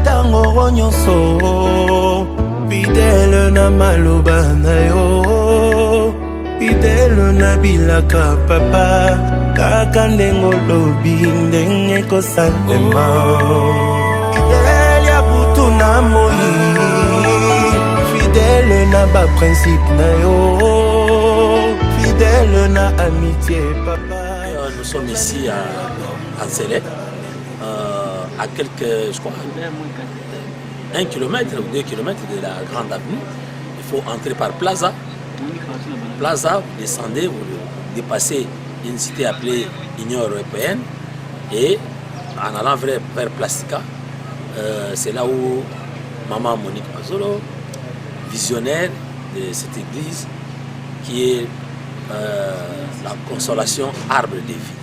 tango nyonso fidèle na maloba na yo fidèle na bilaka papa kaka ndenge olobi ndenge kosalema fidèle ya butu na moi fidèle na baprincipe na yo fidèle na amitié papa. Nous sommes ici à Zélé, à quelques, je crois, 1 kilomètre ou 2 kilomètres de la grande avenue. Il faut entrer par Plaza. Plaza, vous descendez, vous dépassez une cité appelée Union Européenne et en allant vers Plastica, c'est là où Maman Monique Mazolo, visionnaire de cette église qui est la consolation arbre de vie.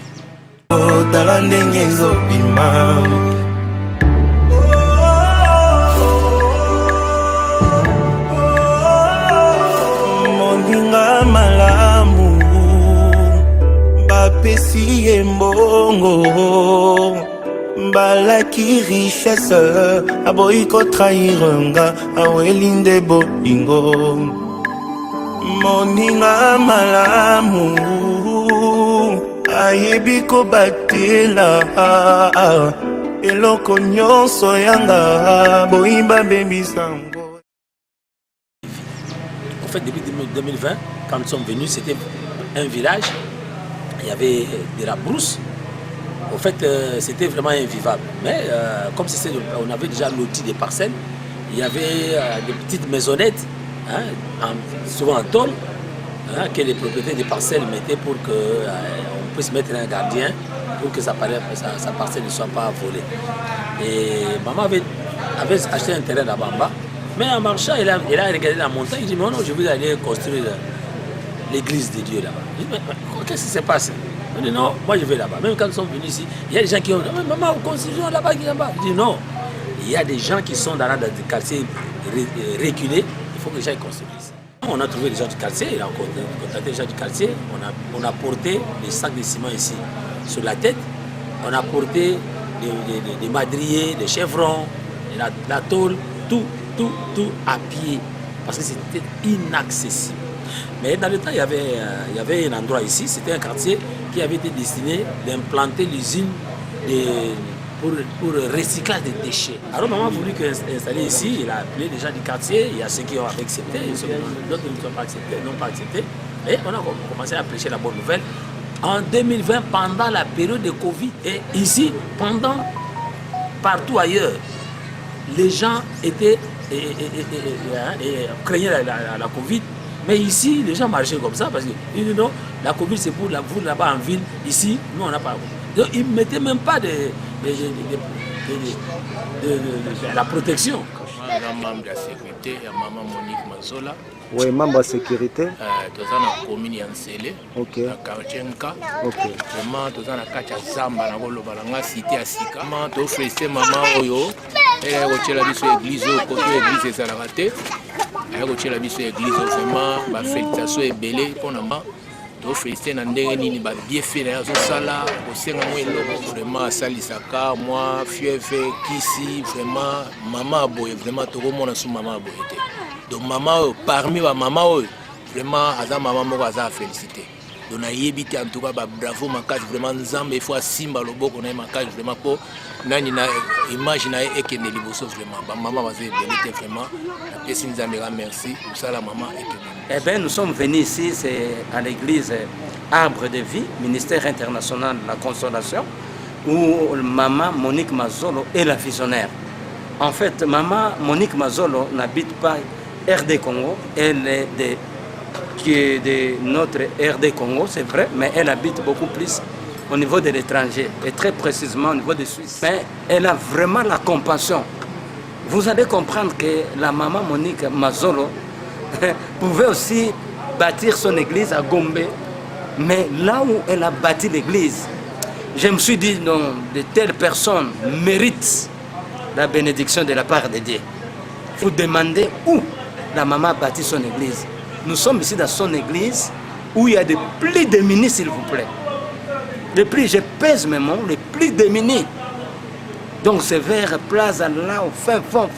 Moninga malamu bapesi embongo balaki richesse aboyi kotrahiranga awelinde bolingo moninga malamu ayebi kobatela eloko nyonso yanga boyimba bebisango. En fait, depuis 2020, quand nous sommes venus, c'était un village, il y avait de la brousse. En fait, c'était vraiment invivable. Mais comme on avait déjà loti des parcelles, il y avait des petites maisonnettes, souvent en tôle, que les propriétaires des parcelles mettaient pour qu'on puisse mettre un gardien pour que sa parcelle ne soit pas volée. Et maman avait acheté un terrain là-bas en bas, mais en marchant, il a regardé la montagne, il dit non, je veux aller construire l'église de Dieu là-bas. Il dit mais qu'est-ce qui se passe? Il dit non, moi je vais là-bas. Même quand nous sommes venus ici, il y a des gens qui ont dit maman, construisons là-bas, qui est là-bas. Il dit non, il y a des gens qui sont dans des quartiers reculés, il faut que les gens construisent. On a trouvé des gens du quartier, il a contacté les gens du quartier, on a porté des sacs de ciment ici sur la tête, on a porté des madriers, des chevrons, la tôle, tout à pied, parce que c'était inaccessible. Mais dans le temps, il y avait un endroit ici, c'était un quartier qui avait été destiné d'implanter l'usine pour recyclage des déchets. Alors maman a voulu installer ici, il a appelé les gens du quartier, il y a ceux qui ont accepté, d'autres n'ont pas accepté. Et on a commencé à prêcher la bonne nouvelle. En 2020, pendant la période de Covid, et ici, partout ailleurs, les gens craignaient la Covid. Mais ici, les gens marchaient comme ça parce qu'ils disaient non, la Covid c'est pour vous là-bas en ville, ici, nous on n'a pas. Donc ils ne mettaient même pas de la protection. Je suis membre de la sécurité, il y a Maman Monique Mazola. Oui, membre de la sécurité. Dans la commune Yansele, okay. La Karchenka. Okay. Vraiment, dans la Kacha Zamba, dans la cité à Sika. Maman, tu Maman Oyo. Elle a retiré la biso église, côté église et raté. Elle a retiré la biso église, vraiment, ma félicitation est belle pour nous. Donc, féliciter Nandé, ni bien fait, la sala, au sein de vraiment, Salisaka, moi, Fief, Kisi, vraiment, maman Boye, vraiment, tout le monde a son maman Boye. Donc, maman, parmi ma maman, vraiment, Aza maman Moraza félicité. Donc, on évité en tout cas, bravo, ma cage, vraiment, Nzambe, il faut Simba, le beau, qu'on a ma cage, vraiment, pour Nani, imagine, et qu'il ne liboso, vraiment, maman, va se vraiment, et si Nzambe, merci, pour ça, la maman, et que eh bien, nous sommes venus ici, c'est à l'église Arbre de Vie, ministère international de la Consolation, où Maman Monique Mazolo est la visionnaire. En fait, Maman Monique Mazolo n'habite pas RD Congo, elle est de notre RD Congo, c'est vrai, mais elle habite beaucoup plus au niveau de l'étranger, et très précisément au niveau de Suisse. Mais elle a vraiment la compassion. Vous allez comprendre que la Maman Monique Mazolo pouvait aussi bâtir son église à Gombe, mais là où elle a bâti l'église, je me suis dit non, de telles personnes méritent la bénédiction de la part de Dieu. Vous demandez où la maman a bâti son église. Nous sommes ici dans son église où il y a des plus démunis, s'il vous plaît. Les plus, je pèse mes mots, les plus démunis. Donc c'est vers Plaza là, au fin fond.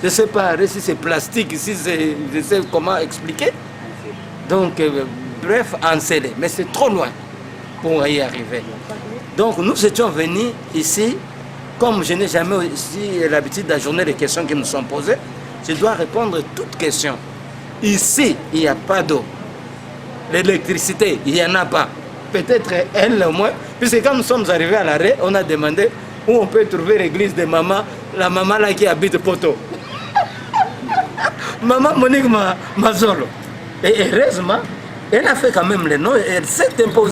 Je ne sais pas si c'est plastique, si c'est, je sais comment expliquer. Donc, bref, Ansélé. Mais c'est trop loin pour y arriver. Donc nous étions venus ici, comme je n'ai jamais aussi l'habitude d'ajourner les questions qui nous sont posées, je dois répondre à toutes questions. Ici, il n'y a pas d'eau. L'électricité, il n'y en a pas. Peut-être elle au moins. Puisque quand nous sommes arrivés à l'arrêt, on a demandé où on peut trouver l'église de maman, la maman là qui habite Poto. Maman Monique Mazolo. Et heureusement, elle a fait quand même le nom, elle s'est imposée.